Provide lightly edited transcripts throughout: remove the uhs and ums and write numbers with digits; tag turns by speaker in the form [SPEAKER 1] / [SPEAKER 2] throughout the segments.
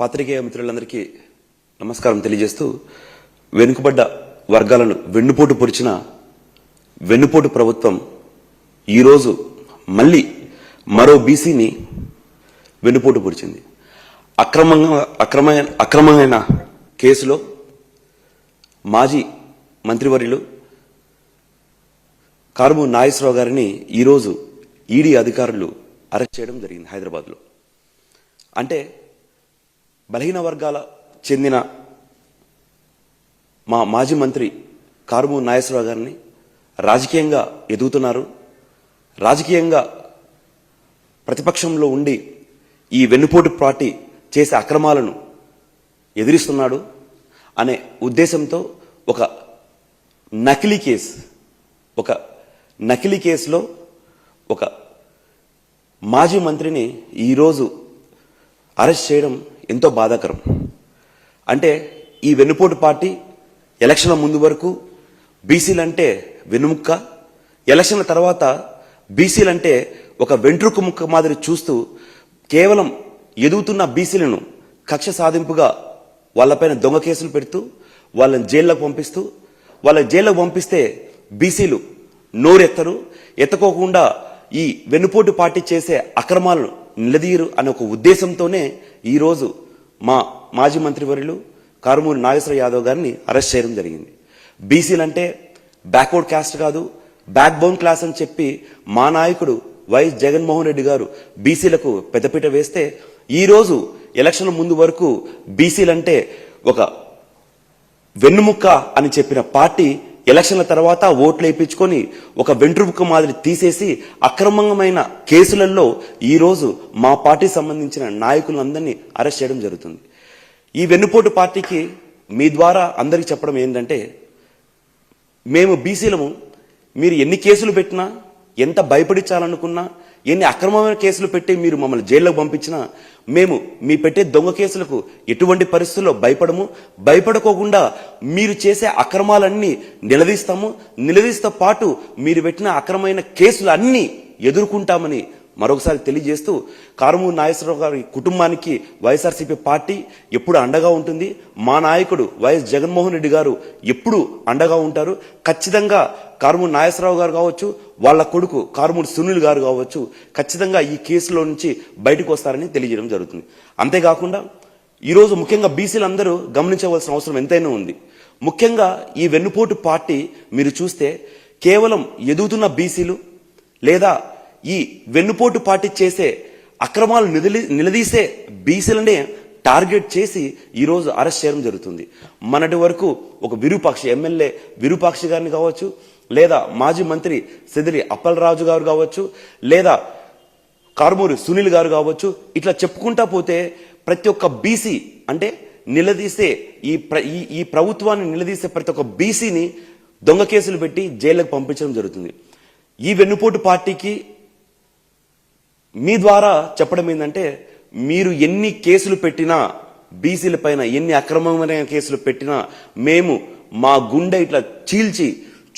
[SPEAKER 1] పాత్రికేయ మిత్రులందరికీ నమస్కారం తెలియజేస్తూ వెనుకబడ్డ వర్గాలను వెన్నుపోటు పొడిచిన వెన్నుపోటు ప్రభుత్వం ఈరోజు మళ్ళీ మరో బీసీని వెన్నుపోటు పొడిచింది. అక్రమమైన కేసులో మాజీ మంత్రివర్యులు కారుమూరి నాగేశ్వరరావు గారిని ఈరోజు ఈడీ అధికారులు అరెస్ట్ చేయడం జరిగింది హైదరాబాద్లో. అంటే బలహీన వర్గాల చెందిన మా మాజీ మంత్రి కారుమూరి నాగేశ్వరరావు గారిని రాజకీయంగా ఎదుగుతున్నారు, రాజకీయంగా ప్రతిపక్షంలో ఉండి ఈ వెన్నుపోటు పార్టీ చేసే అక్రమాలను ఎదిరిస్తున్నాడు అనే ఉద్దేశంతో ఒక నకిలీ కేసులో ఒక మాజీ మంత్రిని ఈరోజు అరెస్ట్ చేయడం ఎంతో బాధాకరం. అంటే ఈ వెన్నుపోటు పార్టీ ఎలక్షన్ల ముందు వరకు బీసీలంటే వెన్నుముక్క, ఎలక్షన్ల తర్వాత బీసీలంటే ఒక వెంట్రుక ముక్క మాదిరి చూస్తూ కేవలం ఎదుగుతున్న బీసీలను కక్ష సాధింపుగా వాళ్ళపైన దొంగ కేసులు పెడుతూ వాళ్ళని జైల్లోకి పంపిస్తే బీసీలు నోరెత్తరు, ఎత్తుకోకుండా ఈ వెన్నుపోటు పార్టీ చేసే అక్రమాలను నిలదీయరు అనే ఒక ఉద్దేశంతోనే ఈరోజు మా మాజీ మంత్రివర్యులు కారుమూరి నాగేశ్వర యాదవ్ గారిని అరెస్ట్ చేయడం జరిగింది. బీసీలంటే బ్యాక్వర్డ్ క్యాస్ట్ కాదు, బ్యాక్ బోన్ క్లాస్ అని చెప్పి మా నాయకుడు వైఎస్ జగన్మోహన్ రెడ్డి గారు బీసీలకు పెద్దపీట వేస్తే ఈరోజు ఎలక్షన్ ముందు వరకు బీసీలంటే ఒక వెన్నుముక్క అని చెప్పిన పార్టీ ఎలక్షన్ల తర్వాత ఓట్లు వేయించుకొని ఒక వెంట్రుముక్క మాదిరి తీసేసి అక్రమమైన కేసులలో ఈరోజు మా పార్టీకి సంబంధించిన నాయకులందరినీ అరెస్ట్ చేయడం జరుగుతుంది. ఈ వెన్నుపోటు పార్టీకి మీ ద్వారా అందరికీ చెప్పడం ఏంటంటే, మేము బీసీలము, మీరు ఎన్ని కేసులు పెట్టినా, ఎంత భయపడించాలనుకున్నా, ఎన్ని అక్రమమైన కేసులు పెట్టి మీరు మమ్మల్ని జైల్లోకి పంపించినా మేము మీ పెట్టే దొంగ కేసులకు ఎటువంటి పరిస్థితుల్లో భయపడుకోకుండా మీరు చేసే అక్రమాలన్నీ నిలదీస్తో పాటు మీరు పెట్టిన అక్రమమైన కేసులు అన్నీ ఎదుర్కొంటామని మరొకసారి తెలియజేస్తూ, కారుమూరి నాగేశ్వరరావు గారి కుటుంబానికి వైఎస్ఆర్సీపీ పార్టీ ఎప్పుడు అండగా ఉంటుంది. మా నాయకుడు వైఎస్ జగన్మోహన్ రెడ్డి గారు ఎప్పుడు అండగా ఉంటారు. ఖచ్చితంగా కారుమూరి నాగేశ్వరరావు గారు కావచ్చు, వాళ్ళ కొడుకు కారుమూరి సునీల్ గారు కావచ్చు, ఖచ్చితంగా ఈ కేసులో నుంచి బయటకు వస్తారని తెలియజేయడం జరుగుతుంది. అంతేకాకుండా ఈరోజు ముఖ్యంగా బీసీలందరూ గమనించవలసిన అవసరం ఎంతైనా ఉంది. ముఖ్యంగా ఈ వెన్నుపోటు పార్టీ మీరు చూస్తే కేవలం ఎదుగుతున్న బీసీలు లేదా ఈ వెన్నుపోటు పార్టీ చేసే అక్రమాలు నిలదీసే బీసీలనే టార్గెట్ చేసి ఈరోజు అరెస్ట్ చేయడం జరుగుతుంది. మొన్నటి వరకు ఒక ఎమ్మెల్యే విరూపాక్షి గారిని కావచ్చు, లేదా మాజీ మంత్రి సెదిరి అప్పలరాజు గారు కావచ్చు, లేదా కారుమూరి సునీల్ గారు కావచ్చు, ఇట్లా చెప్పుకుంటా పోతే ప్రతి ఒక్క బీసీ అంటే నిలదీసే ఈ ప్రభుత్వాన్ని నిలదీసే ప్రతి ఒక్క బీసీని దొంగ కేసులు పెట్టి జైలుకు పంపించడం జరుగుతుంది. ఈ వెన్నుపోటు పార్టీకి మీ ద్వారా చెప్పడం ఏంటంటే, మీరు ఎన్ని కేసులు పెట్టినా, బీసీల పైన ఎన్ని అక్రమమైన కేసులు పెట్టినా మేము మా గుండె ఇట్లా చీల్చి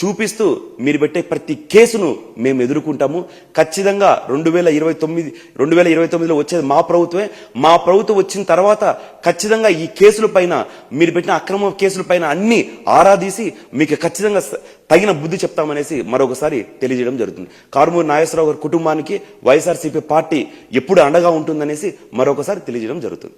[SPEAKER 1] చూపిస్తూ మీరు పెట్టే ప్రతి కేసును మేము ఎదుర్కొంటాము. ఖచ్చితంగా 2029లో వచ్చేది మా ప్రభుత్వమే. మా ప్రభుత్వం వచ్చిన తర్వాత ఖచ్చితంగా ఈ కేసుల పైన, మీరు పెట్టిన అక్రమ కేసుల పైన అన్ని ఆరాధీసి మీకు ఖచ్చితంగా తగిన బుద్ధి చెప్తామనేసి మరొకసారి తెలియజేయడం జరుగుతుంది. కారుమూరి నాగేశ్వరరావు గారి కుటుంబానికి వైఎస్ఆర్సీపీ పార్టీ ఎప్పుడు అండగా ఉంటుందనేసి మరొకసారి తెలియజేయడం జరుగుతుంది.